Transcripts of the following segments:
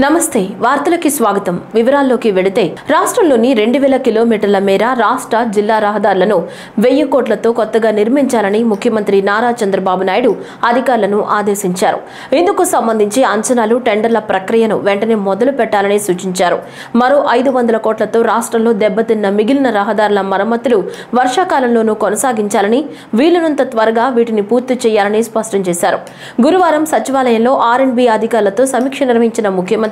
నమస్తే వార్తలకి స్వాగతం వివరాల్లోకి వెళితే రాష్ట్రంలోని 2000 కిలోమీటర్ల మేర రాష్ట్ర జిల్లా రహదారులను 1000 కోట్లతో కొత్తగా నిర్మించాలని ముఖ్యమంత్రి నారా చంద్రబాబు నాయుడు అధికారులను ఆదేశించారు. ఇందుకు సంబంధించి అంచనాలు టెండర్ల ప్రక్రియను వెంటనే మొదలు పెట్టాలని సూచించారు. మరో 500 కోట్లతో రాష్ట్రంలో దెబ్బతిన్న మిగిలిన రహదారుల మరమ్మతులు వర్షాకాలంలోనూ కొనసాగించాలని వీలునంత త్వరగా వీటిని పూర్తి చేయాలని స్పష్టం చేశారు. గురువారం సచివాలయంలో R&B అధికారులతో సమీక్ష నిర్వహించిన ముఖ్యమంత్రి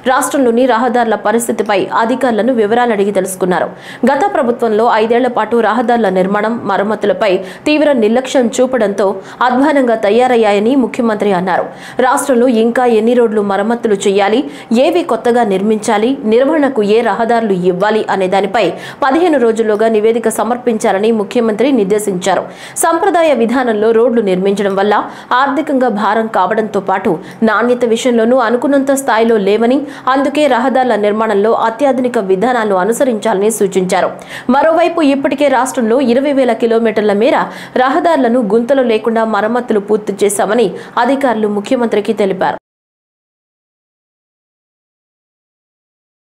రాష్ట్రంలోని రహదారుల పరిస్థితిపై అధికారులను వివరాలు అడిగి తెలుసుకున్నారు. గత ప్రభుత్వంలో 5 ఏళ్ల పాటు రహదారుల నిర్మాణం మరమ్మతులపై తీవ్ర నిర్లక్ష్యం చూపడంతో అధ్వానంగా తయారయ్యాయని ముఖ్యమంత్రి అన్నారు. రాష్ట్రంలో ఇంకా ఎన్ని రోడ్లు మరమ్మతులు చేయాలి, ఏవి కొత్తగా నిర్మించాలి, నిర్వహణకు ఏ రహదారులు ఇవ్వాలి అనే దానిపై 15 రోజుల్లోగా నివేదిక సమర్పించాలని ముఖ్యమంత్రి నిర్దేశించారు. సంప్రదాయ విధానంలో రోడ్లు నిర్మించడం వల్ల ఆర్థికంగా భారం కావడంతో పాటు నాణ్యత విషయంలోనూ అనుకున్నంత స్థాయిలో లేవని, అందుకే రహదారుల నిర్మాణంలో అత్యాధునిక విధానాలను అనుసరించాలని సూచించారు. మరోవైపు ఇప్పటికే రాష్ట్రంలో 20,000 కిలోమీటర్ల మేర రహదారులను గుంతలు లేకుండా మరమ్మతులు పూర్తి చేశామని అధికారులు ముఖ్యమంత్రికి తెలిపారు.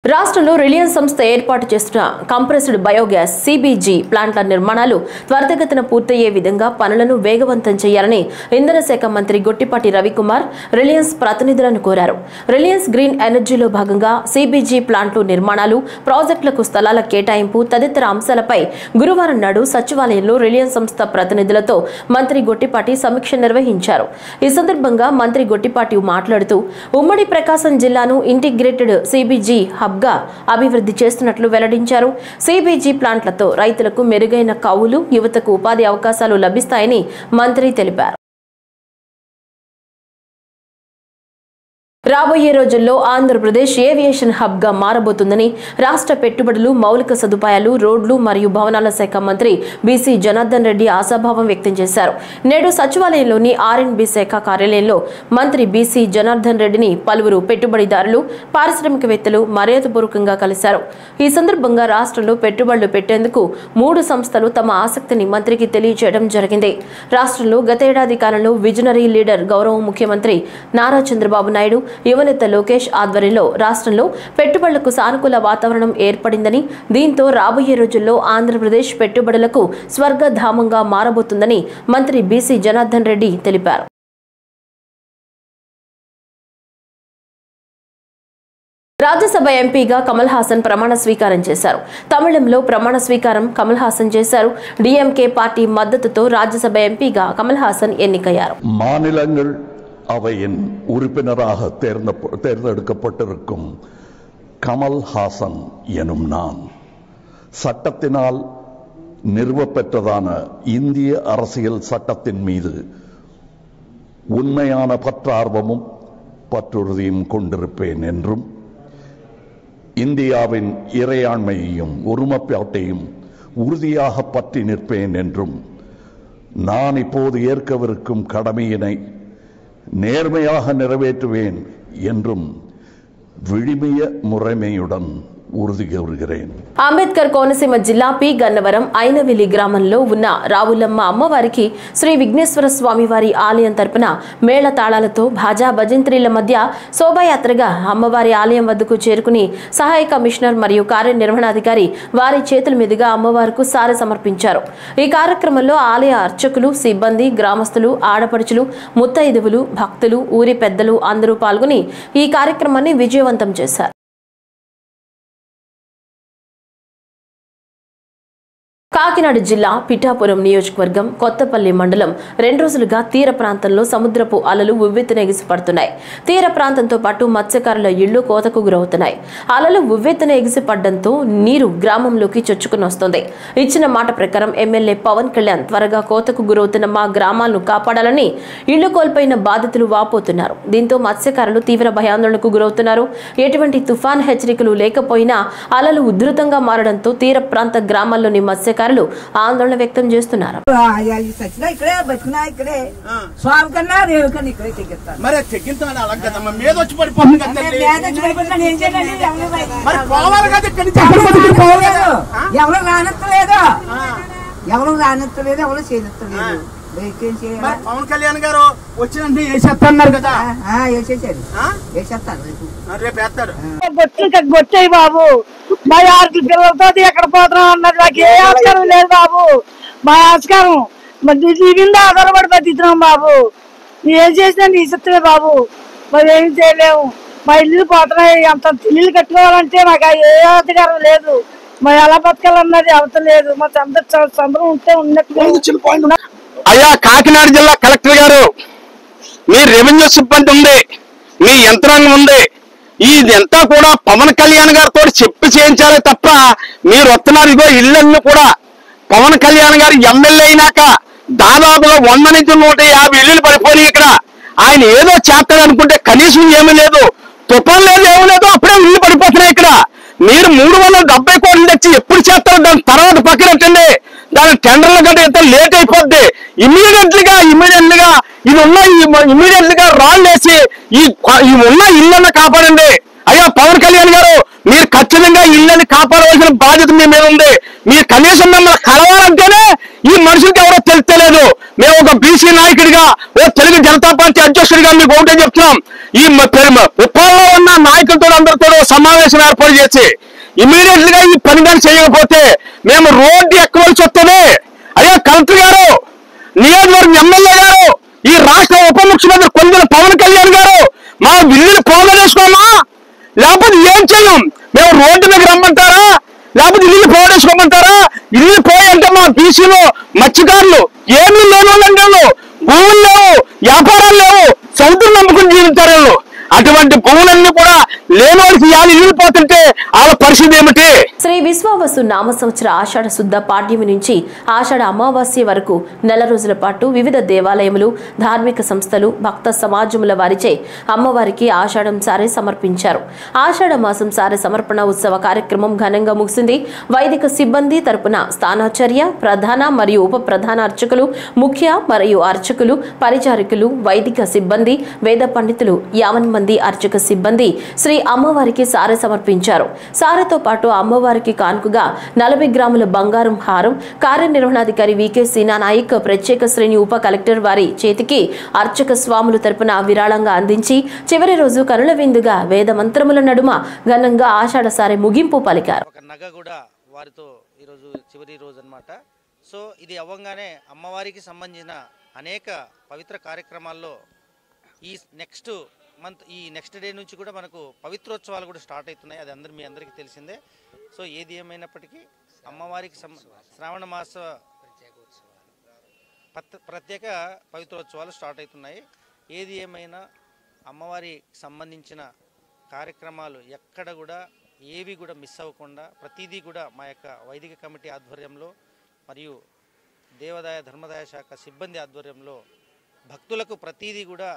రాష్ట్రంలో రిలయన్స్ సంస్థ ఏర్పాటు చేస్తున్న కంప్రెస్డ్ బయోగ్యాస్ CBG ప్లాంట్ల నిర్మాణాలు త్వరితగతిన పూర్తయ్యే విధంగా పనులను వేగవంతం చేయాలని ఇంధన శాఖ మంత్రి గొట్టిపాటి రవికుమార్ రిలయన్స్ ప్రతినిధులను కోరారు. రిలయన్స్ గ్రీన్ ఎనర్జీలో భాగంగా CBG ప్లాంట్లు నిర్మాణాలు, ప్రాజెక్టులకు స్థలాల కేటాయింపు తదితర అంశాలపై గురువారం నాడు సచివాలయంలో రిలయన్స్ సంస్థ ప్రతినిధులతో మంత్రి గొట్టిపాటి సమీక్ష నిర్వహించారు. ఈ సందర్భంగా మంత్రి గొట్టిపాటి మాట్లాడుతూ ఉమ్మడి ప్రకాశం జిల్లాను ఇంటిగ్రేటెడ్ CBG గా అభివృద్ధి చేస్తున్నట్లు వెల్లడించారు. CBG ప్లాంట్లతో రైతులకు మెరుగైన కౌలు, యువతకు ఉపాధి అవకాశాలు లభిస్తాయని మంత్రి తెలిపారు. రాబోయే రోజుల్లో ఆంధ్రప్రదేశ్ ఏవియేషన్ హబ్ గా మారబోతుందని రాష్ట్ర పెట్టుబడులు, మౌలిక సదుపాయాలు, రోడ్లు మరియు భవనాల శాఖ మంత్రి బీసీ జనార్దన్ రెడ్డి ఆశాభావం వ్యక్తం చేశారు. నేడు సచివాలయంలోని R&B శాఖ కార్యాలయంలో మంత్రి బీసీ జనార్దన్ రెడ్డిని పలువురు పెట్టుబడిదారులు, పారిశ్రామికవేత్తలు మర్యాదపూర్వకంగా కలిశారు. ఈ సందర్భంగా రాష్ట్రంలో పెట్టుబడులు పెట్టేందుకు 3 సంస్థలు తమ ఆసక్తిని మంత్రికి తెలియజేయడం జరిగింది. రాష్ట్రంలో గతేడాది కాలంలో విజనరీ లీడర్ గౌరవ ముఖ్యమంత్రి నారా చంద్రబాబు నాయుడు, యువనేత లోకేష్ ఆధ్వర్యంలో రాష్ట్రంలో పెట్టుబడులకు సానుకూల వాతావరణం ఏర్పడిందని, దీంతో రాబోయే రోజుల్లో ఆంధ్రప్రదేశ్ పెట్టుబడులకు స్వర్గధామంగా మారబోతుందని మంత్రి బీసీ జనార్దన్ రెడ్డి తెలిపారు. రాజ్యసభ ఎంపీగా కమల్ హాసన్ ప్రమాణ స్వీకారం చేశారు. తమిళంలో ప్రమాణ స్వీకారం కమల్ హాసన్ చేశారు. DMK పార్టీ మద్దతుతో రాజ్యసభ ఎంపీగా కమల్ హాసన్ ఎన్నికయ్యారు. மாநிலங்கள் அவையின் உறுப்பினராக தேர்ந்தெடுக்கப்பட்டிருக்கும் கமல் ஹாசன் எனும் நான் சட்டத்தினால் நிறுவப்பெற்றதான இந்திய அரசியல் சட்டத்தின் மீது உண்மையான பற்றார்வமும் பற்றுறுதியும் கொண்டிருப்பேன் என்றும், இந்தியாவின் இறையாண்மையையும் ஒருமைப்பாட்டையும் உறுதியாக பற்றி நிற்பேன் என்றும், நான் இப்போது ஏற்கவிருக்கும் கடமையினை நேர்மையாக நிறைவேற்றுவேன் என்றும் விழிமிய முறைமையுடன் ఉరుది కోరుகிறேன். అంబేద్కర్ కోనసీమ జిల్లా పి గన్నవరం ఐనవిలి గ్రామంలో ఉన్న రావులమ్మ అమ్మవారికి శ్రీ విఘ్నేశ్వర స్వామి వారి ఆలయం తరపున మేళ తాళాలతో భాజా భజంత్రీల మధ్య శోభాయాత్రగా అమ్మవారి ఆలయం వద్దకు చేరుకుని సహాయ కమిషనర్ మరియు కార్యనిర్వహణాధికారి వారి చేతుల మీదుగా అమ్మవారికి సారె సమర్పించారు. ఈ కార్యక్రమంలో ఆలయ అర్చకులు, సిబ్బంది, గ్రామస్తులు, ఆడపడుచులు, ముత్తైదువులు, భక్తులు, ఊరి పెద్దలు అందరూ పాల్గొని ఈ కార్యక్రమాన్ని విజయవంతం చేశారు. కాకినాడ జిల్లా పిఠాపురం నియోజకవర్గం కొత్తపల్లి మండలం 2 రోజులుగా తీర ప్రాంతంలో సముద్రపు అలలు ఉవ్వెత్తున ఎగిసిపడుతున్నాయి. తీర ప్రాంతంతో పాటు మత్స్యకారుల ఇళ్లు కోతకు గురవుతున్నాయి. అలలు ఉవ్వెత్తున ఎగిసిపడడంతో నీరు గ్రామంలోకి చొచ్చుకుని వస్తోంది. ఇచ్చిన మాట ప్రకారం ఎమ్మెల్యే పవన్ కళ్యాణ్ త్వరగా కోతకు గురవుతున్న మా గ్రామాలను కాపాడాలని ఇళ్లు కోల్పోయిన బాధితులు వాపోతున్నారు. దీంతో మత్స్యకారులు తీవ్ర భయాందోళనకు గురవుతున్నారు. ఎటువంటి తుఫాన్ హెచ్చరికలు లేకపోయినా అలలు ఉధృతంగా మారడంతో తీర ప్రాంత గ్రామాల్లోని మత్స్యకారులు ఆందోళన వ్యక్తం చేస్తున్నారు. ఎవరు రానెత్తలేదు, ఎవరు చేయనెత్తలేదు. పవన్ కళ్యాణ్ గారు వచ్చినంటే వేసేస్తున్నారు కదా, రేపు వేస్తారు. బొచ్చాయి బాబు, మా ఆరు పిల్లలతో ఎక్కడ పోతున్నాం అన్నది నాకు ఏ ఆస్కారం లేదు బాబు. మా ఆస్కారం నీ మీద ఆధారపడి బతికితున్నాం బాబు. ఏం చేసినా నీ ఇష్టమే బాబు, మరి ఏం చేయలేము. మా ఇల్లు పోతున్నాయి, అంత ఇల్లు కట్టుకోవాలంటే మాకు ఏ అధికారం లేదు. మరి ఎలా బతకాలన్నది అవసరం లేదు. మా చంద్రం ఉంటే ఉన్నట్టు. అయ్యా కాకినాడ జిల్లా కలెక్టర్ గారు, మీ రెవెన్యూ సిబ్బంది ఉంది, మీ యంత్రాంగం ఉంది, ఇదంతా కూడా పవన్ కళ్యాణ్ గారితో చెప్పి చేయించాలి తప్ప మీరు వస్తున్నారు. ఇగో ఇళ్ళన్నీ కూడా పవన్ కళ్యాణ్ గారు ఎమ్మెల్యే అయినాక దాదాపుగా 100 నుంచి 150 ఇళ్ళు పడిపోయి ఇక్కడ ఆయన ఏదో చేస్తాడు అనుకుంటే కనీసం ఏమీ లేదు, తుఫాన్ లేదు, ఏమీ లేదు, అప్పుడే ఇల్లు పడిపోతున్నాయి. ఇక్కడ మీరు 370 కోట్లు తెచ్చి ఎప్పుడు చేస్తారు? దాని తర్వాత పక్కనట్టండి, దాని టెండర్లు కంటే ఎంత లేట్ అయిపోద్ది. ఇమీడియట్ గా ఇది ఉన్న ఇమీడియట్ గా రాళ్ళు వేసి ఈ ఉన్న ఇళ్ళని కాపాడండి. అయ్యా పవన్ కళ్యాణ్ గారు, మీరు ఖచ్చితంగా ఇళ్ళని కాపాడవలసిన బాధ్యత మీ మీద ఉంది. మీరు కనీసం మిమ్మల్ని కలవాలంటేనే ఈ మనుషులకి ఎవరో తెలుస్తలేదు. మేము ఒక బీసీ నాయకుడిగా, ఓ తెలుగు జనతా పార్టీ అధ్యక్షుడిగా మీకు ఒకటే చెప్తున్నాం, ఈ ఉప్పాల్లో ఉన్న నాయకులతో అందరితో సమావేశం ఏర్పాటు చేసి ఇమీడియట్ గా ఈ పని కానీ చేయకపోతే మేము రోడ్డు ఎక్కవలసి వస్తుంది. అయ్యా కలెక్టర్ గారు, నియోజకవర్గం ఎమ్మెల్యే గారు, ఈ రాష్ట్ర ఉప ముఖ్యమంత్రి కొందరు పవన్ కళ్యాణ్ గారు, మా ఇల్లుని పోగొట్టుకోమా లేకపోతే ఏం చేయం? మేము రోడ్డు మీద రమ్మంటారా లేకపోతే ఇల్లు పోగొట్టుకోమంటారా? ఇల్లు పోయంటే మా బీసీలో మత్స్యకారులు ఏమీ లేని వాళ్ళంటే భూములు లేవు, వ్యాపారాలు లేవు, సముద్రం నమ్ముకుని జీవితారు. అటువంటి భూములన్నీ కూడా లేని వాళ్ళకి ఇల్లు పోతుంటే వాళ్ళ పరిస్థితి ఏమిటి? శ్రీ విశ్వావసు నామ సంవత్సర ఆషాఢ శుద్ధ పాడ్యమి నుంచి ఆషాఢ అమావాస్య వరకు నెల రోజుల పాటు వివిధ దేవాలయములు, ధార్మిక సంస్థలు, భక్త సమాజముల వారిచే అమ్మవారికి ఆషాఢం సారె సమర్పించారు. ఆషాఢ మాసం సారె సమర్పణ ఉత్సవ కార్యక్రమం ఘనంగా ముగిసింది. వైదిక సిబ్బంది తరపున స్థానాచార్య, ప్రధాన మరియు ఉప ప్రధాన అర్చకులు, ముఖ్య మరియు అర్చకులు, పరిచారికులు, వైదిక సిబ్బంది, వేద పండితులు 50 మంది అర్చక సిబ్బంది శ్రీ అమ్మవారికి సారె సమర్పించారు. సారెతో పాటు అమ్మవారికి కానుకగా 40 గ్రాముల బంగారం హారం కార్యనిర్వహణాధికారి వికే సీనా నాయక్ ప్రత్యేక శ్రేణి ఉప కలెక్టర్ వారి చేతికి అర్చక స్వాములు తరపున విరాళంగా అందించి చివరి రోజు కనుల విందుగా వేద మంత్రముల నడుమ ఘనంగా ఆషాఢ సారె ముగింపు పలికారు. ఒక నగ కూడా వారితో ఈరోజు చివరి రోజు అన్నమాట. సో ఇది అవ్వంగానే అమ్మవారికి సంబంధించిన అనేక పవిత్ర కార్యక్రమాల్లో ఈ నెక్స్ట్ డే నుంచి కూడా మనకు పవిత్రోత్సవాలు కూడా స్టార్ట్ అవుతున్నాయి. అది మీ అందరికీ తెలిసిందే. సో ఏది ఏమైనప్పటికీ అమ్మవారికి శ్రావణ మాస ప్రత్యేక పవిత్రోత్సవాలు స్టార్ట్ అవుతున్నాయి. ఏది ఏమైనా అమ్మవారికి సంబంధించిన కార్యక్రమాలు ఎక్కడ కూడా ఏవి కూడా మిస్ అవ్వకుండా ప్రతిదీ కూడా మా యొక్క వైదిక కమిటీ ఆధ్వర్యంలో మరియు దేవాదాయ ధర్మదాయ శాఖ సిబ్బంది ఆధ్వర్యంలో భక్తులకు ప్రతిదీ కూడా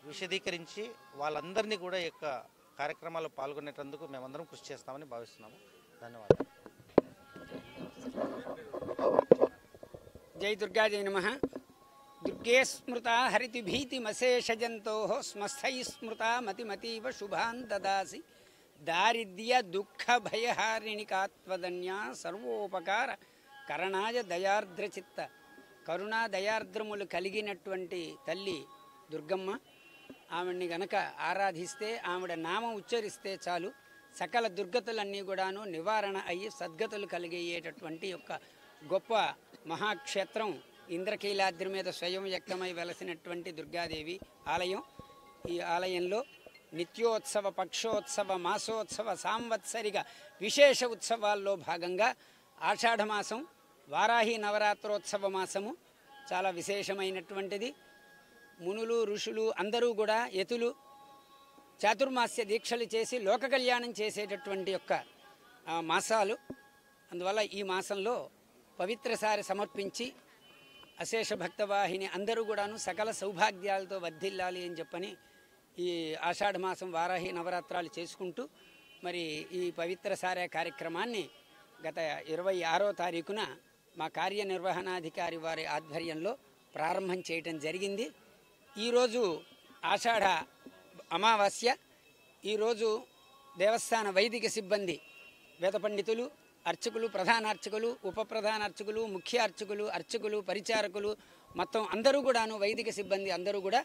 విశదీకరించి వాళ్ళందరినీ కూడా ఈ యొక్క కార్యక్రమాల్లో పాల్గొనేటందుకు మేమందరం కృషి చేస్తామని భావిస్తున్నాము. ధన్యవాదాలు. జై దుర్గా జై నమః. దుర్గే స్మృత హరితి భీతిమశేషజంతో స్మస్థై స్మృత మతిమతీవ శుభాన్ దదాసి దారిద్ర్య దుఃఖ భయహారిణికాత్వదన్యా సర్వోపకార కరణాయ దయార్ద్రచిత్త కరుణా దయార్ద్రములు కలిగినటువంటి తల్లి దుర్గమ్మ. ఆవిడ్ని గనక ఆరాధిస్తే, ఆవిడ నామం ఉచ్చరిస్తే చాలు సకల దుర్గతులన్నీ కూడాను నివారణ అయ్యి సద్గతులు కలిగేటటువంటి యొక్క గొప్ప మహాక్షేత్రం ఇంద్రకీలాద్రి మీద స్వయం వ్యక్తమై వెలసినటువంటి దుర్గాదేవి ఆలయం. ఈ ఆలయంలో నిత్యోత్సవ, పక్షోత్సవ, మాసోత్సవ, సాంవత్సరిక విశేష ఉత్సవాల్లో భాగంగా ఆషాఢమాసం వారాహి నవరాత్రోత్సవ మాసము చాలా విశేషమైనటువంటిది. మునులు, ఋషులు అందరూ కూడా యతులు చాతుర్మాస్య దీక్షలు చేసి లోక కళ్యాణం చేసేటటువంటి యొక్క మాసాలు. అందువల్ల ఈ మాసంలో పవిత్రసారి సమర్పించి అశేష భక్తవాహిని అందరూ కూడాను సకల సౌభాగ్యాలతో వర్ధిల్లాలి అని చెప్పని ఈ ఆషాఢ మాసం వారాహి నవరాత్రాలు చేసుకుంటూ మరి ఈ పవిత్రసారే కార్యక్రమాన్ని గత 26వ తారీఖున మా కార్యనిర్వహణాధికారి వారి ఆధ్వర్యంలో ప్రారంభం చేయటం జరిగింది. ఈరోజు ఆషాఢ అమావాస్య. ఈరోజు దేవస్థాన వైదిక సిబ్బంది, వేద పండితులు, అర్చకులు, ప్రధాన అర్చకులు, ఉప ప్రధాన అర్చకులు, ముఖ్య అర్చకులు, అర్చకులు, పరిచారకులు, మొత్తం అందరూ కూడాను వైదిక సిబ్బంది అందరూ కూడా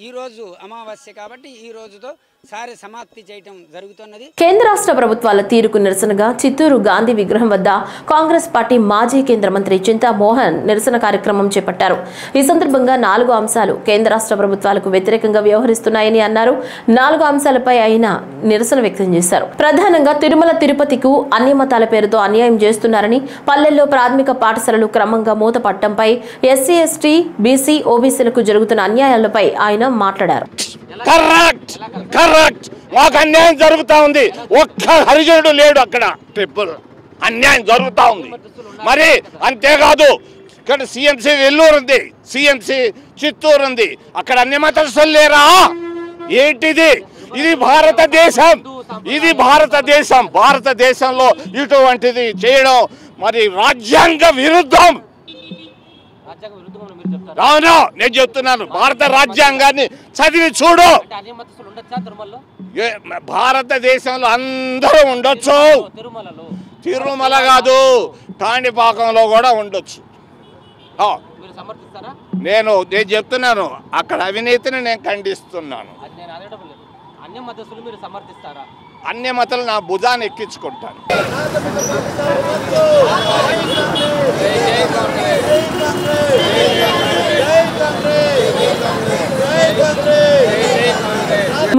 ఈరోజు అమావాస్య కాబట్టి ఈ రోజుతో సారి సమాప్తి చేయటం జరుగుతున్నది. కేంద్ర రాష్ట్ర ప్రభుత్వాల తీరుకు నిరసనగా చిత్తూరు గాంధీ విగ్రహం వద్ద కాంగ్రెస్ పార్టీ మాజీ కేంద్ర మంత్రి చింతా మోహన్ నిరసన కార్యక్రమం చేపట్టారు. ఈ సందర్భంగా 4 అంశాలు కేంద్ర రాష్ట్ర ప్రభుత్వాలకు వ్యతిరేకంగా వ్యవహరిస్తున్నాయని అన్నారు. 4 అంశాలపై ఆయన నిరసన వ్యక్తం చేశారు. ప్రధానంగా తిరుమల తిరుపతికు అన్ని మతాల పేరుతో అన్యాయం చేస్తున్నారని, పల్లెల్లో ప్రాథమిక పాఠశాలలు క్రమంగా మూతపట్టడంపై, ఎస్సీ ఎస్టీ బీసీ ఓబీసీలకు జరుగుతున్న అన్యాయాలపై ఆయన మాట్లాడారు. కరెక్ట్ మాకు అన్యాయం జరుగుతా ఉంది. ఒక్క హరిజనుడు లేడు అక్కడ. ట్రిపుల్ అన్యాయం జరుగుతా ఉంది. మరి అంతేకాదు ఇక్కడ సిఎంసి వెల్లూరు ఉంది, సిఎంసి చిత్తూరు ఉంది, అక్కడ అన్ని మతస్థులు లేరా? ఏంటిది? ఇది భారతదేశం, ఇది భారతదేశం. భారతదేశంలో ఇటువంటిది చేయడం మరి రాజ్యాంగ విరుద్ధం. అవును, నేను చెప్తున్నాను. భారత రాజ్యాంగాన్ని చదివి చూడు. భారతదేశంలో అందరూ ఉండొచ్చు. తిరుమల కాదు, కాణిపాకంలో కూడా ఉండొచ్చు. నేను చెప్తున్నాను, అక్కడ అవినీతిని నేను ఖండిస్తున్నాను. అన్ని మతాలు నా భుజాన్ని ఎక్కించుకుంటాను.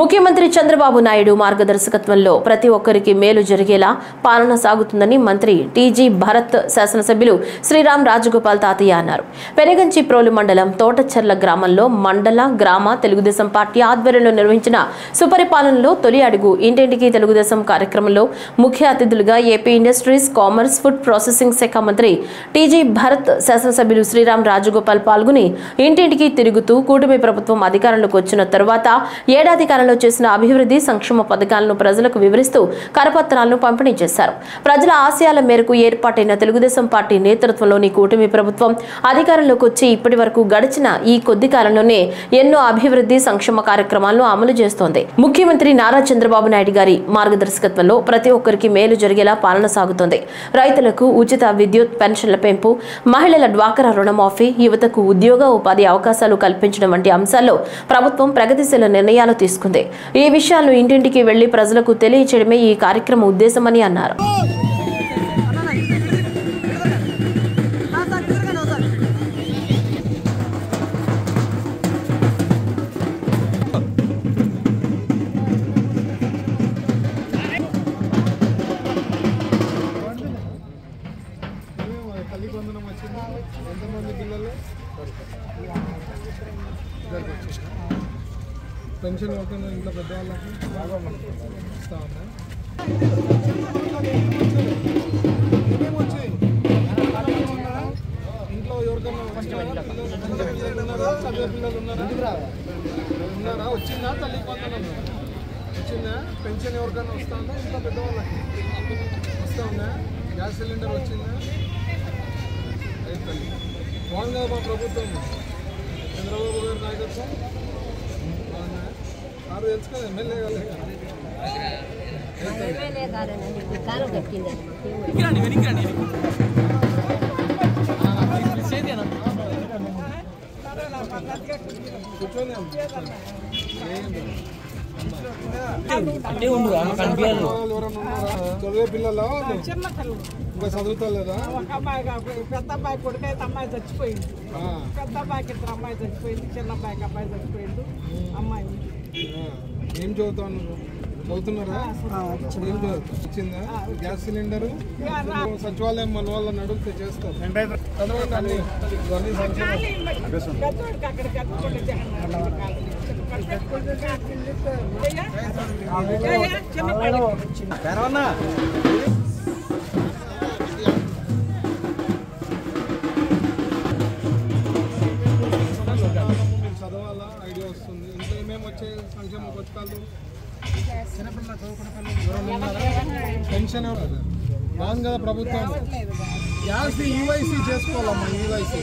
ముఖ్యమంత్రి చంద్రబాబు నాయుడు మార్గదర్శకత్వంలో ప్రతి ఒక్కరికి మేలు జరిగేలా పాలన సాగుతుందని మంత్రి టీజీ భరత్ శాసనసభ్యులు శ్రీరామ్ రాజగోపాల్ తాతయ్య అన్నారు. పెనగంచిప్రోలు మండలం తోటచర్ల గ్రామంలో మండల గ్రామ తెలుగుదేశం పార్టీ ఆధ్వర్యంలో నిర్వహించిన సుపరిపాలనలో తొలి అడుగు ఇంటింటికి తెలుగుదేశం కార్యక్రమంలో ముఖ్య అతిథులుగా AP industries, commerce, food processing శాఖ మంత్రి టీజీ భరత్ శాసనసభ్యులు శ్రీరామ్ రాజగోపాల్ పాల్గొని ఇంటింటికి తిరుగుతూ కూటమి ప్రభుత్వం అధికారంలోకి వచ్చిన తరువాత ఏడాది కాలంలో చేసిన అభివృద్ధి సంక్షేమ పథకాలను ప్రజలకు వివరిస్తూ కరపత్రాలను పంపిణీ చేశారు. ప్రజల ఆశయాల మేరకు ఏర్పాటైన తెలుగుదేశం పార్టీ నేతృత్వంలోని కూటమి ప్రభుత్వం అధికారంలోకి వచ్చి ఇప్పటి వరకు గడిచిన ఈ కొద్ది కాలంలోనే ఎన్నో అభివృద్ధి సంక్షేమ కార్యక్రమాలను అమలు చేస్తోంది. ముఖ్యమంత్రి నారా చంద్రబాబు నాయుడు గారి మార్గదర్శకత్వంలో ప్రతి ఒక్కరికి మేలు జరిగేలా పాలన సాగుతోంది. రైతులకు ఉచిత విద్యుత్ పెన్షన్ల పెంపు, మహిళల డ్వాక్రా రుణమాఫీ, యువతకు ఉద్యోగ ఉపాధి అవకాశాలు కల్పించడం వంటి అంశాల్లో ప్రభుత్వం ప్రగతిశీల నిర్ణయాలు తీసుకుంది. ఈ విషయాలను ఇంటింటికి వెళ్లి ప్రజలకు తెలియచేయడమే ఈ కార్యక్రమం ఉద్దేశమని అన్నారు. పెన్షన్ అవుతున్న ఇంట్లో పెద్దవాళ్ళకి ఇస్తా ఉన్నా. ఇంట్లో ఎవరికైనా చదివే పిల్లలు ఉన్నారా? వచ్చిందా? తల్లి కొందరు వచ్చిందా? పెన్షన్ ఎవరికైనా వస్తా ఉందా? ఇంట్లో పెద్దవాళ్ళకి వస్తా ఉందా? గ్యాస్ సిలిండర్ వచ్చిందా? తల్లి బాగుంది కదా మా ప్రభుత్వం, చంద్రబాబు గారి నాయకత్వం. ఆరు తెలుసు కదా, ఎమ్మెల్యే చదివే పిల్లలు ఇంకా చదువుతలేదా? ఒక అమ్మాయి, పెద్ద అబ్బాయి కొడుకు అయితే అమ్మాయి చచ్చిపోయింది. పెద్ద అబ్బాయికి 2 అమ్మాయి చచ్చిపోయింది, చిన్న అబ్బాయికి అబ్బాయి చచ్చిపోయింది. అమ్మాయి ఏం చదువుతావు నువ్వు? చదువుతున్నారా? వచ్చిందా గ్యాస్ సిలిండర్? సచివాలయం మన వాళ్ళని అడిగితే చేస్తారు. చదవండి అన్ని చదవాలా ఐడియా వస్తుంది. ఇంట్లో ఏమేమి వచ్చే సంక్షేమ పథకాలు? పెన్షన్ బాగుంది కదా ప్రభుత్వం. గ్యాస్ ఈవైసీ చేసుకోవాలమ్మా. ఈవైసీ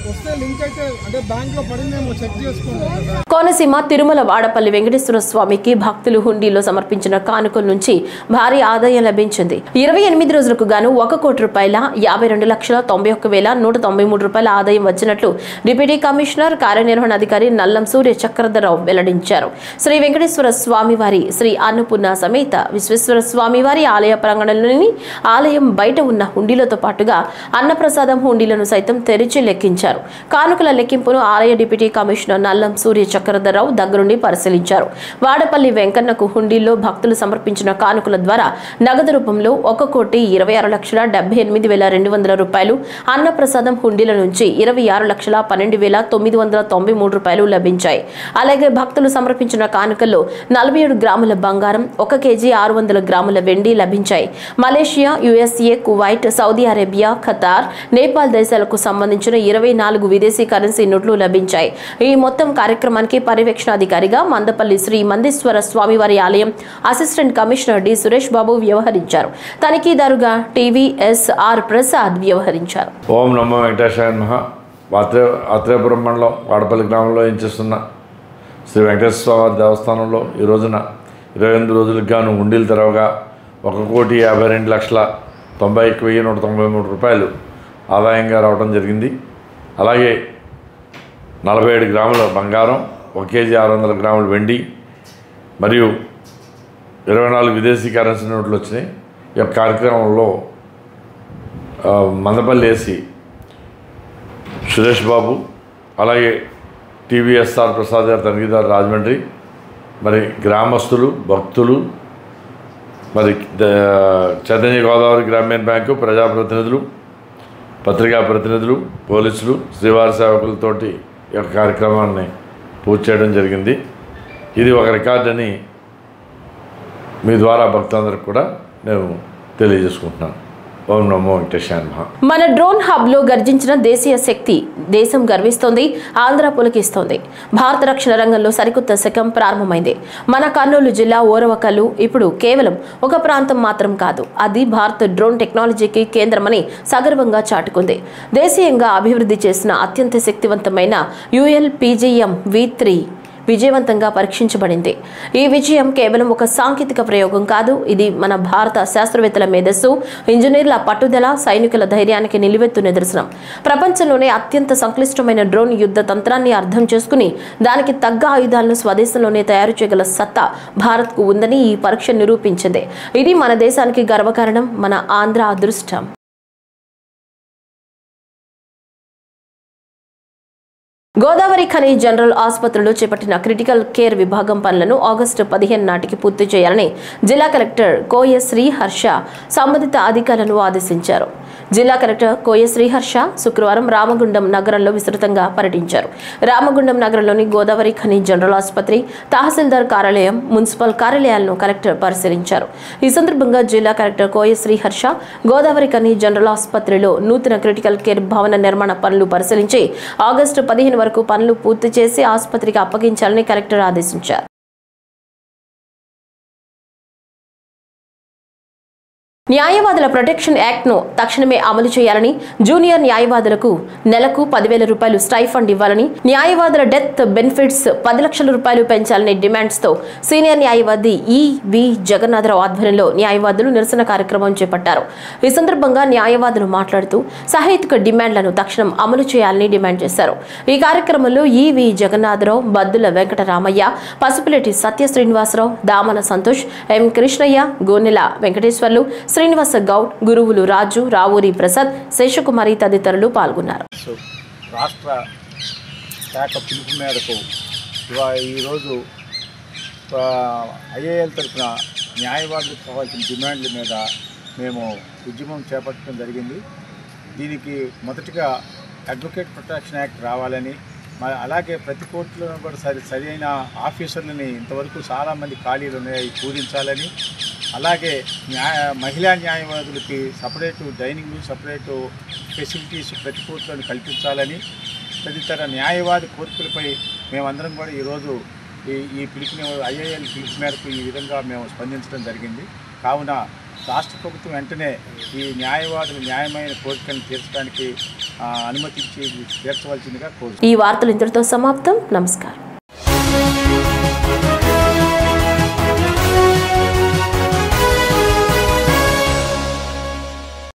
వస్తే లింక్ అయితే అంటే బ్యాంక్లో పడిందేమో చెక్ చేసుకోండి. కోనసీమ తిరుమల వాడపల్లి వెంకటేశ్వర స్వామికి భక్తులు హుండీలో సమర్పించిన కానుకల నుంచి భారీ ఆదాయం లభించింది. 28 రోజులకు గాను 1 కోటి రూపాయల 52,91,193 రూపాయల ఆదాయం వచ్చినట్లు డిప్యూటీ కమిషనర్ కార్యనిర్వహణాధికారి నల్లం సూర్య చక్రధరరావు వెల్లడించారు. శ్రీ వెంకటేశ్వర స్వామివారి శ్రీ అన్నపూర్ణ సమేత విశ్వేశ్వర స్వామివారి ఆలయ ప్రాంగణంలోని ఆలయం బయట ఉన్న హుండీలతో పాటుగా అన్నప్రసాదం హుండీలను సైతం తెరిచి లెక్కించారు. కానుకల లెక్కింపును ఆలయ డిప్యూటీ కమిషనర్ నల్లం సూర్య చక్రధరరావు దగ్గరుండి పరిశీలించారు. వాడపల్లి వెంకన్నకు హుండీల్లో భక్తులు సమర్పించిన కానుకల ద్వారా నగదు రూపంలో 1,26,78,200 రూపాయలు, అన్నప్రసాదం హుండీల నుంచి 26,12,993 రూపాయలు లభించాయి. అలాగే భక్తులు సమర్పించిన కానుకల్లో 47 గ్రాముల బంగారం, 1 కేజీ 600 గ్రాముల వెండి లభించాయి. Malaysia, USA, Kuwait, Saudi Arabia, Qatar, Nepal దేశాలకు సంబంధించిన 24 విదేశీ కరెన్సీ నోట్లు లభించాయి. ఈ మొత్తం కార్యక్రమానికి పర్యవేక్షణాధికారిగా మందపల్లి శ్రీ మందేశ్వర స్వామివారి ఆలయం assistant commissioner D Suresh Babu వ్యవహరించారు. తనిఖీదారుగా టీవీఎస్ఆర్ ప్రసాద్ వ్యవహరించారు. ఓం నమో వెంకటేశాయ నమః. ఆత్రేయపురం మండలం వాడపల్లి గ్రామంలో ఏం చేస్తున్న శ్రీ వెంకటేశ్వర స్వామి దేవస్థానంలో ఈ రోజున 28 రోజులకు గాను హుండీలు తెరవగా 1,52,91,193 రూపాయలు ఆదాయంగా రావడం జరిగింది. అలాగే 47 గ్రాముల బంగారం, 1 కేజీ 600 గ్రాముల వెండి మరియు 24 విదేశీ కరెన్సీ నోట్లు వచ్చినాయి. ఈ యొక్క కార్యక్రమంలో మందపల్లి ఏసీ సురేష్ బాబు, అలాగే టీవీఎస్ఆర్ ప్రసాద్ గారు తనిఖీదారు రాజమండ్రి, మరి గ్రామస్తులు, భక్తులు, మరి చైతన్య గోదావరి గ్రామీణ బ్యాంకు ప్రజాప్రతినిధులు, పత్రికా ప్రతినిధులు, పోలీసులు, శ్రీవారి సేవకులతోటి ఈ యొక్క కార్యక్రమాన్ని పూర్తి చేయడం జరిగింది. ఇది ఒక రికార్డ్ అని మీ ద్వారా భక్తులందరికీ కూడా నేను తెలియజేసుకుంటున్నాను. ఓం నమో వెంకటేశాయ నమః. మన డ్రోన్ హబ్ లో గర్జించిన దేశీయ శక్తి దేశం గర్విస్తోంది, ఆంధ్ర పులకిస్తోంది. భారత రక్షణ రంగంలో సరికొత్త శకం ప్రారంభమైంది. మన కర్నూలు జిల్లా ఓరవకల్లు ఇప్పుడు కేవలం ఒక ప్రాంతం మాత్రం కాదు, అది భారత డ్రోన్ టెక్నాలజీకి కేంద్రమని సగర్వంగా చాటుకుంది. దేశీయంగా అభివృద్ధి చేసిన అత్యంత శక్తివంతమైన ULPGM V3 విజయవంతంగా పరీక్షించబడింది. ఈ విజయం కేవలం ఒక సాంకేతిక ప్రయోగం కాదు, ఇది మన భారత శాస్త్రవేత్తల మేధస్సు, ఇంజనీర్ల పట్టుదల, సైనికుల ధైర్యానికి నిలువెత్తు నిదర్శనం. ప్రపంచంలోనే అత్యంత సంక్లిష్టమైన డ్రోన్ యుద్ధ తంత్రాన్ని అర్థం చేసుకుని దానికి తగ్గ ఆయుధాలను స్వదేశంలోనే తయారు చేయగల సత్తా భారత్కు ఉందని ఈ పరీక్ష నిరూపించింది. ఇది మన దేశానికి గర్వకారణం, మన ఆంధ్ర అదృష్టం. గోదావరి ఖని జనరల్ ఆసుపత్రిలో చేపట్టిన క్రిటికల్ కేర్ విభాగం పనులను ఆగస్టు 15 నాటికి పూర్తి చేయాలని జిల్లా కలెక్టర్ కోయ శ్రీహర్ష సంబంధిత అధికారులను ఆదేశించారు. జిల్లా కలెక్టర్ కోయ శ్రీహర్ష శుక్రవారం రామగుండం నగరంలో విస్తృతంగా పర్యటించారు. రామగుండం నగరంలోని గోదావరి ఖని జనరల్ ఆసుపత్రి, తహసీల్దార్ కార్యాలయం, మున్సిపల్ కార్యాలయాలను కలెక్టర్ పరిశీలించారు. ఈ సందర్భంగా జిల్లా కలెక్టర్ కోయ శ్రీహర్ష గోదావరి ఖని జనరల్ ఆసుపత్రిలో నూతన క్రిటికల్ కేర్ భవన నిర్మాణ పనులు పరిశీలించి ఆగస్టు 15 వరకు పనులు పూర్తి చేసి ఆసుపత్రికి అప్పగించాలని కలెక్టర్ ఆదేశించారు. న్యాయవాదుల ప్రొటెక్షన్ యాక్ట్ ను తక్షణమే అమలు చేయాలని, జూనియర్ న్యాయవాదులకు నెలకు 10,000 రూపాయలు స్టైఫండ్ ఇవ్వాలని, న్యాయవాదుల డెత్ బెనిఫిట్స్ 10 లక్షల రూపాయలు పెంచాలనే డిమాండ్స్ తో సీనియర్ న్యాయవాది ఈవి జగన్నాథరావు ఆధ్వర్యంలో న్యాయవాదులు నిరసన కార్యక్రమం చేపట్టారు. ఈ సందర్భంగా న్యాయవాదులు మాట్లాడుతూ సహేతుక డిమాండ్లను తక్షణం అమలు చేయాలని డిమాండ్ చేశారు. ఈ కార్యక్రమంలో ఈవి జగన్నాథరావు, బద్దుల వెంకటరామయ్య, పసుపులేటి సత్య శ్రీనివాసరావు, దామల సంతోష్, ఎం కృష్ణయ్య, గోనెల వెంకటేశ్వర్లు, శ్రీనివాస గౌడ్, గురువులు రాజు, రావూరి ప్రసాద్, శేషకుమారి తదితరులు పాల్గొన్నారు. రాష్ట్ర శాఖ పిలుపు మేరకు ఈరోజు ఐఏఎల్ తరఫున న్యాయవాదులకు కావాల్సిన డిమాండ్ల మీద మేము ఉద్యమం చేపట్టడం జరిగింది. దీనికి మొదటిగా అడ్వకేట్ ప్రొటెక్షన్ యాక్ట్ రావాలని, అలాగే ప్రతి కోర్టులో కూడా సరైన ఆఫీసర్లని ఇంతవరకు చాలామంది ఖాళీలు ఉన్నాయి, పూరించాలని, అలాగే మహిళా న్యాయవాదులకి సపరేటు డైనింగ్, సపరేటు ఫెసిలిటీస్ ప్రతి కోర్టులను కల్పించాలని, తదితర న్యాయవాది కోరికలపై మేమందరం కూడా ఈరోజు ఈ పిలుపుని ఐఏఎల్ పిలుపు మేరకు ఈ విధంగా మేము స్పందించడం జరిగింది. కావున రాష్ట్ర ప్రభుత్వం వెంటనే ఈ న్యాయవాదులు న్యాయమైన కోరికలను తీర్చడానికి అనుమతించి తీర్చవలసిందిగా కోరుతున్నాను. ఈ వార్తలు ఇంతటితో సమాప్తం. నమస్కారం.